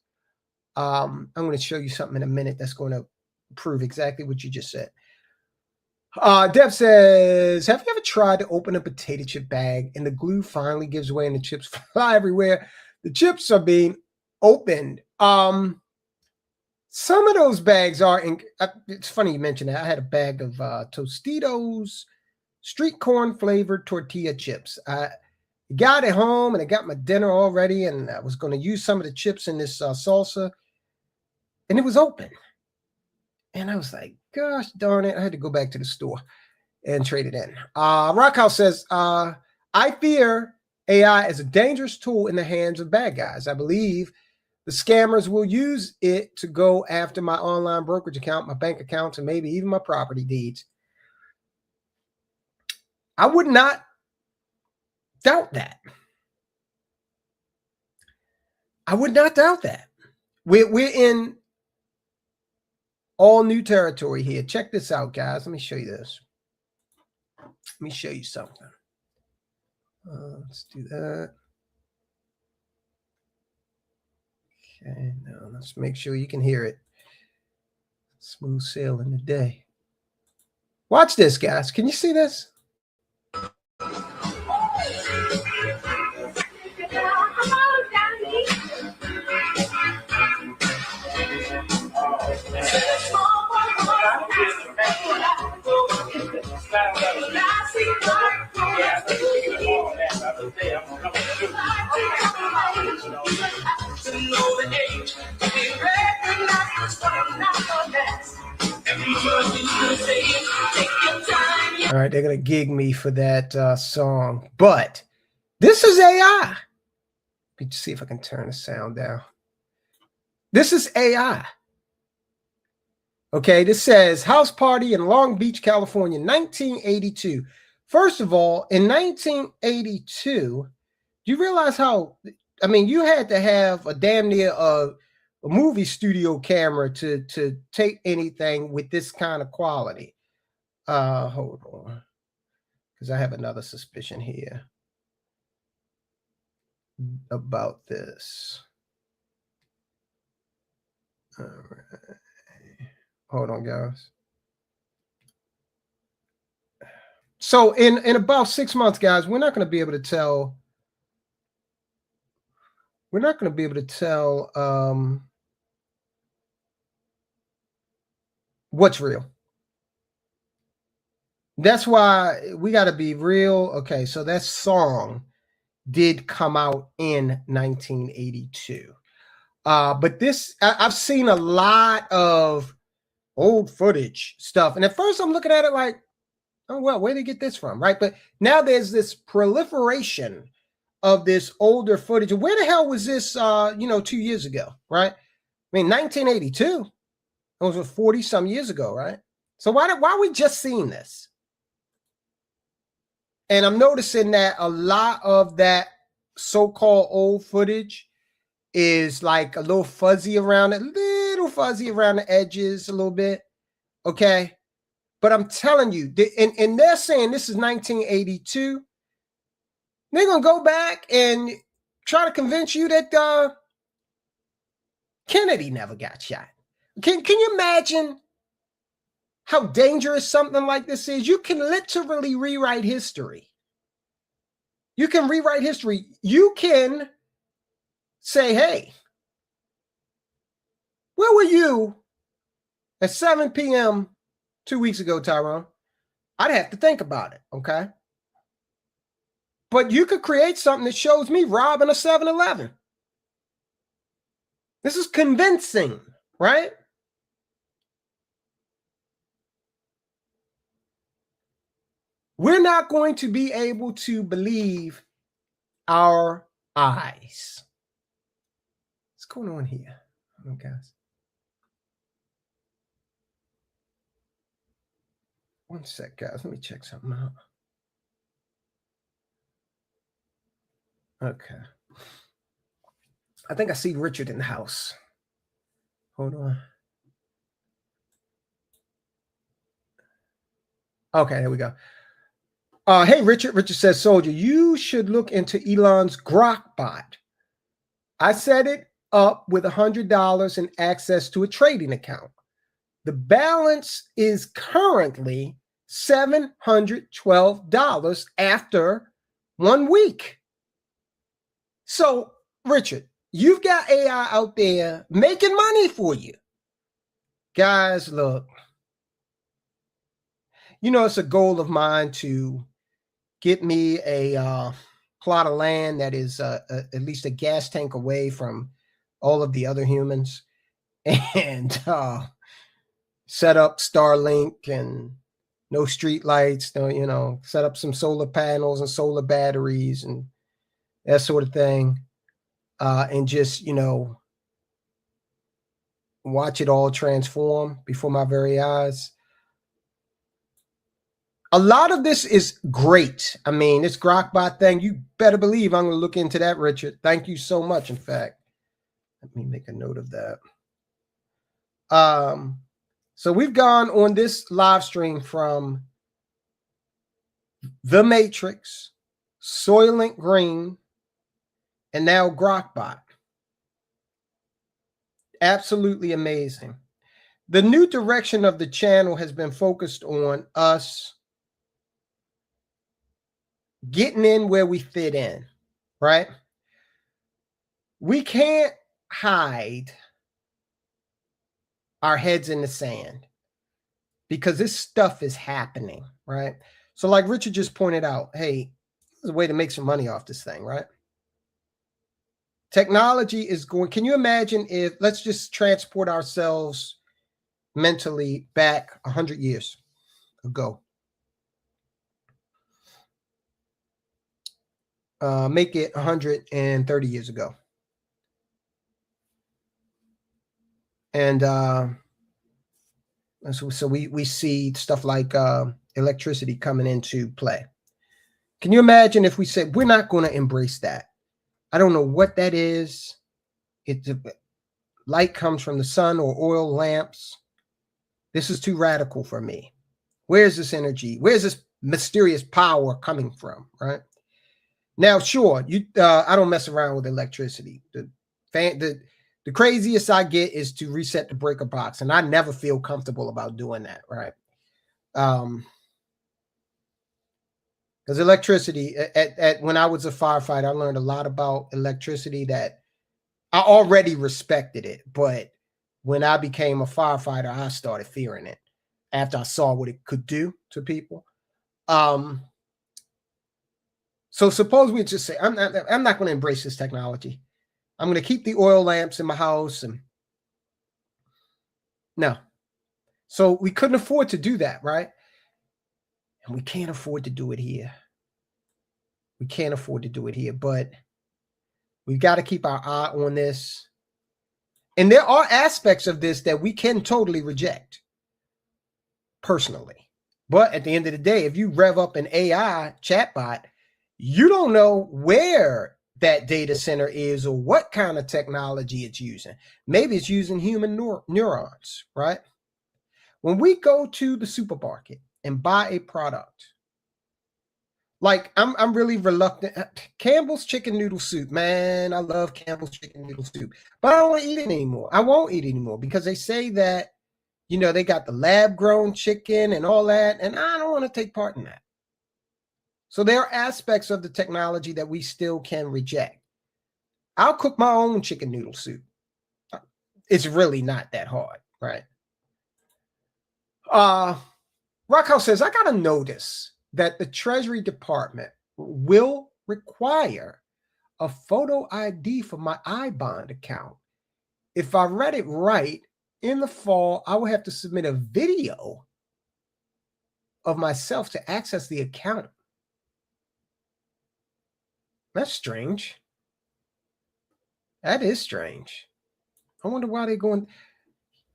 S1: I'm going to show you something in a minute that's going to prove exactly what you just said. Deb says, have you ever tried to open a potato chip bag and the glue finally gives way and the chips fly everywhere? The chips are being opened. Some of those bags are, it's funny you mentioned that. I had a bag of Tostitos street corn flavored tortilla chips. I got it home and I got my dinner all ready and I was going to use some of the chips in this salsa and it was open. And I was like, gosh darn it. I had to go back to the store and trade it in. Rockhouse says, I fear AI is a dangerous tool in the hands of bad guys. I believe the scammers will use it to go after my online brokerage account, my bank accounts, and maybe even my property deeds. I would not doubt that. I would not doubt that. We're in all new territory here. Check this out, guys. Let me show you this. Let me show you something. Let's do that. Okay, now let's make sure you can hear it. Smooth sailing today. Watch this, guys. Can you see this? All right, they're going to gig me for that song, but this is AI. Let me see if I can turn the sound down. This is AI. Okay, this says house party in Long Beach, California, 1982. First of all, in 1982, do you realize how, I mean, you had to have a damn near a movie studio camera to take anything with this kind of quality. Hold on, because I have another suspicion here about this. All right. Hold on, guys. So in about 6 months, guys, we're not going to be able to tell. We're not going to be able to tell what's real. That's why we got to be real. Okay, so that song did come out in 1982. But this, I've seen a lot of old footage stuff. And at first I'm looking at it like, oh, well, where did they get this from? Right. But now there's this proliferation of this older footage. Where the hell was this, 2 years ago? Right. I mean, 1982, it was 40 some years ago. Right. So why are we just seeing this? And I'm noticing that a lot of that so-called old footage is like a little fuzzy around it, little fuzzy around the edges a little bit. Okay. But I'm telling you, and they're saying this is 1982. They're going to go back and try to convince you that Kennedy never got shot. Can you imagine how dangerous something like this is? You can literally rewrite history. You can rewrite history. You can say, hey, where were you at 7 p.m. 2 weeks ago, Tyrone? I'd have to think about it, okay? But you could create something that shows me robbing a 7-Eleven. This is convincing, right? We're not going to be able to believe our eyes. What's going on here? Oh, guys. One sec, guys. Let me check something out. Okay. I think I see Richard in the house. Hold on. Okay, there we go. Hey, Richard. Richard says, Soldier, you should look into Elon's Grok bot. I set it up with $100 and access to a trading account. The balance is currently $712 after 1 week. So, Richard, you've got AI out there making money for you. Guys, look, it's a goal of mine to get me a plot of land that is at least a gas tank away from all of the other humans, and set up Starlink and no street lights, set up some solar panels and solar batteries and that sort of thing, and just, you know, watch it all transform before my very eyes. A lot of this is great. I mean, this Grokbot thing, you better believe I'm going to look into that, Richard. Thank you so much. In fact, let me make a note of that. So we've gone on this live stream from The Matrix, Soylent Green, and now Grokbot. Absolutely amazing. The new direction of the channel has been focused on us getting in where we fit in, right? We can't hide our heads in the sand because this stuff is happening, right? So like Richard just pointed out, hey, there's a way to make some money off this thing, right? Technology is going, can you imagine if, let's just transport ourselves mentally back 100 years ago. Make it 130 years ago. And so we see stuff like electricity coming into play. Can you imagine if we said, we're not going to embrace that? I don't know what that is. Light comes from the sun or oil lamps. This is too radical for me. Where's this energy? Where's this mysterious power coming from, right? Now, sure, I don't mess around with electricity. The craziest I get is to reset the breaker box, and I never feel comfortable about doing that, right? Because electricity, when I was a firefighter, I learned a lot about electricity that I already respected it, but when I became a firefighter, I started fearing it after I saw what it could do to people. So suppose we just say, I'm not going to embrace this technology. I'm going to keep the oil lamps in my house. And no. So we couldn't afford to do that, right? And we can't afford to do it here. We can't afford to do it here, but we've got to keep our eye on this. And there are aspects of this that we can totally reject personally. But at the end of the day, if you rev up an AI chatbot, you don't know where that data center is or what kind of technology it's using. Maybe it's using human neurons, right? When we go to the supermarket and buy a product, like I'm really reluctant. Campbell's chicken noodle soup, man, I love Campbell's chicken noodle soup, but I don't want to eat it anymore. I won't eat it anymore because they say that, you know, they got the lab grown chicken and all that, and I don't want to take part in that. So there are aspects of the technology that we still can reject. I'll cook my own chicken noodle soup. It's really not that hard, right? Rockhouse says, I got to notice that the Treasury Department will require a photo ID for my iBond account. If I read it right, in the fall, I will have to submit a video of myself to access the account. That's strange. That is strange. I wonder why they're going.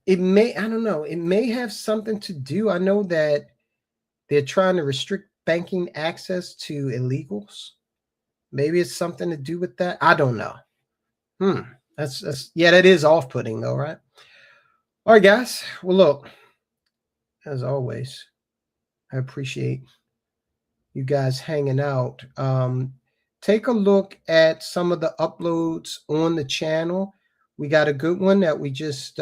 S1: It may, I don't know. It may have something to do. I know that they're trying to restrict banking access to illegals. Maybe it's something to do with that. I don't know. That's yeah, that is off-putting though, right? All right, guys. Well, look, as always, I appreciate you guys hanging out. Take a look at some of the uploads on the channel. We got a good one that we just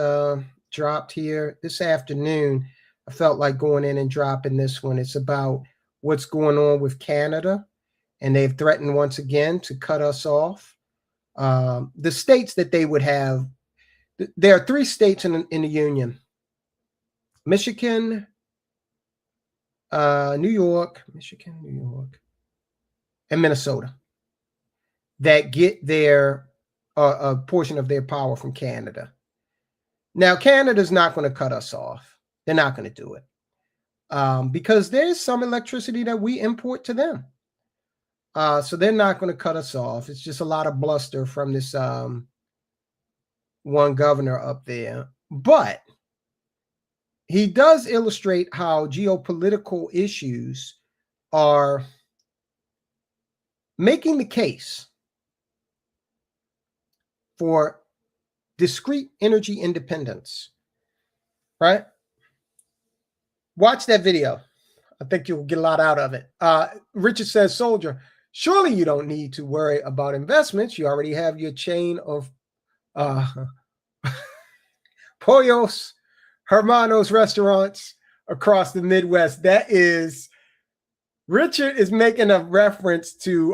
S1: dropped here this afternoon. I felt like going in and dropping this one. It's about what's going on with Canada, and they've threatened once again to cut us off. The states that they would have, there are 3 states in the union: Michigan, New York, and Minnesota, that get their a portion of their power from Canada. Now, Canada's not going to cut us off. They're not going to do it because there's some electricity that we import to them. So they're not going to cut us off. It's just a lot of bluster from this one governor up there. But he does illustrate how geopolitical issues are making the case for discrete energy independence, right? Watch that video. I think you'll get a lot out of it. Richard says, Soldier, surely you don't need to worry about investments. You already have your chain of Pollos Hermanos restaurants across the Midwest. That is, Richard is making a reference to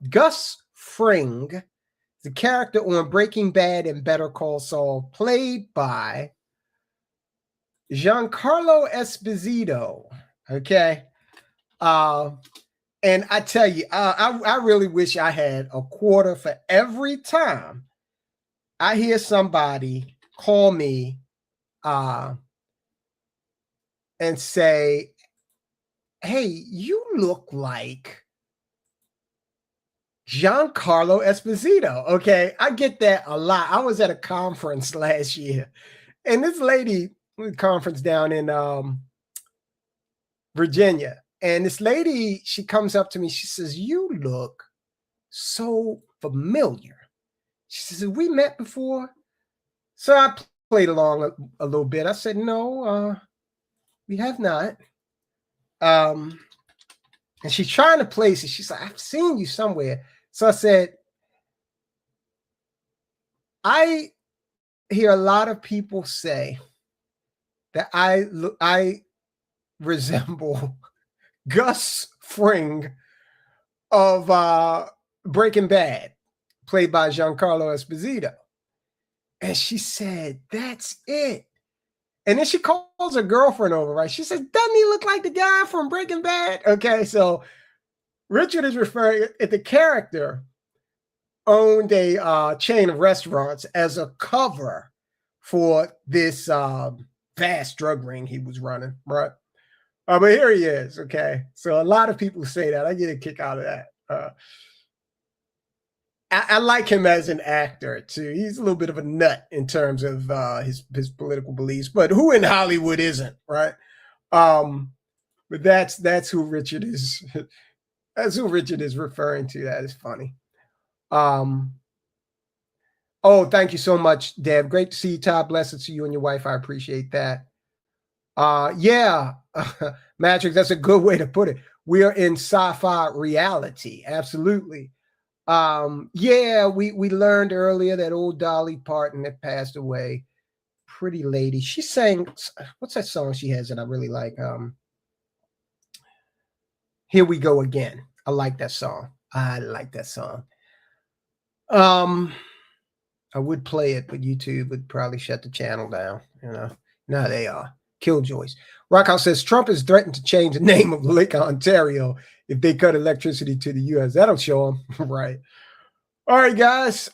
S1: Gus Fring, the character on Breaking Bad and Better Call Saul, played by Giancarlo Esposito. Okay. And I tell you, I really wish I had a quarter for every time I hear somebody call me and say, hey, you look like Giancarlo Esposito. Okay, I get that a lot. I was at a conference last year, and this lady, conference down in Virginia, and this lady, she comes up to me, she says, you look so familiar. She says, have we met before? So I played along a little bit. I said, no, we have not. And she's trying to place it. She's like, I've seen you somewhere. So I said, I hear a lot of people say that I resemble Gus Fring of Breaking Bad, played by Giancarlo Esposito. And she said, that's it. And then she calls her girlfriend over, right? She says, doesn't he look like the guy from Breaking Bad? Okay, so Richard is referring, the character owned a chain of restaurants as a cover for this vast drug ring he was running, right? But here he is, okay? So a lot of people say that. I get a kick out of that. I like him as an actor, too. He's a little bit of a nut in terms of his political beliefs, but who in Hollywood isn't, right? But that's who Richard is. That's who Richard is referring to. That is funny. Oh, thank you so much, Deb. Great to see you, Todd. Blessings to you and your wife. I appreciate that. Yeah, Matrix, that's a good way to put it. We are in sci-fi reality. Absolutely. Yeah, we learned earlier that old Dolly Parton had passed away. Pretty lady. She sang, what's that song she has that I really like? Here We Go Again. I like that song. I like that song. I would play it, but YouTube would probably shut the channel down. You know, no, they are killjoys. Rockhouse says Trump has threatened to change the name of Lake Ontario if they cut electricity to the U.S. That'll show them, right? All right, guys,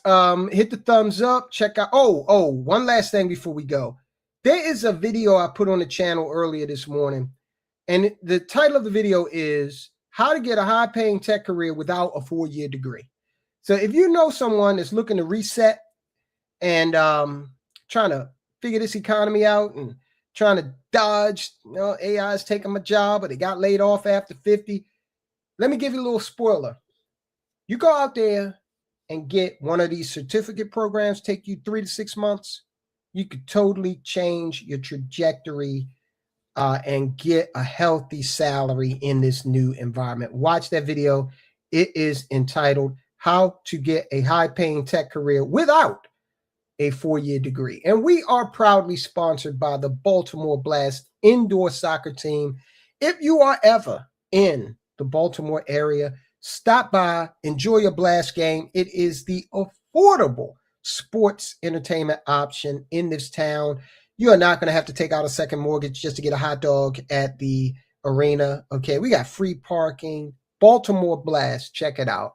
S1: hit the thumbs up. Check out. Oh, one last thing before we go. There is a video I put on the channel earlier this morning, and the title of the video is How to Get a High-Paying Tech Career Without a 4-Year Degree. So if you know someone that's looking to reset and trying to figure this economy out and trying to dodge, AI is taking my job, but they got laid off after 50. Let me give you a little spoiler. You go out there and get one of these certificate programs, take you 3 to 6 months. You could totally change your trajectory and get a healthy salary in this new environment. Watch that video. It is entitled How to Get a High-Paying Tech Career Without a 4-Year Degree. And we are proudly sponsored by the Baltimore Blast indoor soccer team. If you are ever in the Baltimore area, stop by, enjoy a Blast game. It is the affordable sports entertainment option in this town. You are not going to have to take out a second mortgage just to get a hot dog at the arena. Okay, we got free parking. Baltimore Blast, check it out.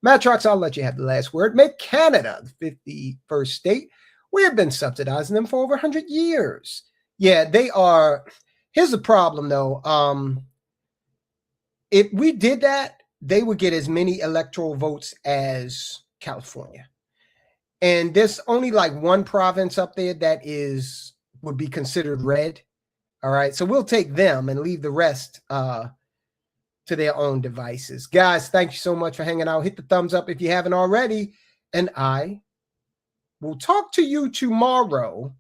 S1: Matrox, I'll let you have the last word. Make Canada the 51st state. We have been subsidizing them for over 100 years. Yeah, they are. Here's the problem, though. If we did that, they would get as many electoral votes as California. And there's only like one province up there that would be considered red. All right. So we'll take them and leave the rest to their own devices. Guys, thank you so much for hanging out. Hit the thumbs up if you haven't already. And I will talk to you tomorrow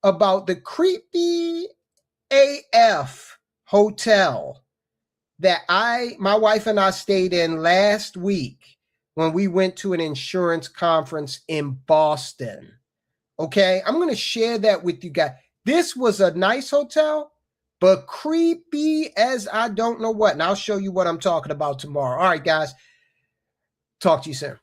S1: about the creepy AF hotel that my wife and I stayed in last week when we went to an insurance conference in Boston. Okay, I'm going to share that with you guys. This was a nice hotel, but creepy as I don't know what. And I'll show you what I'm talking about tomorrow. All right, guys. Talk to you soon.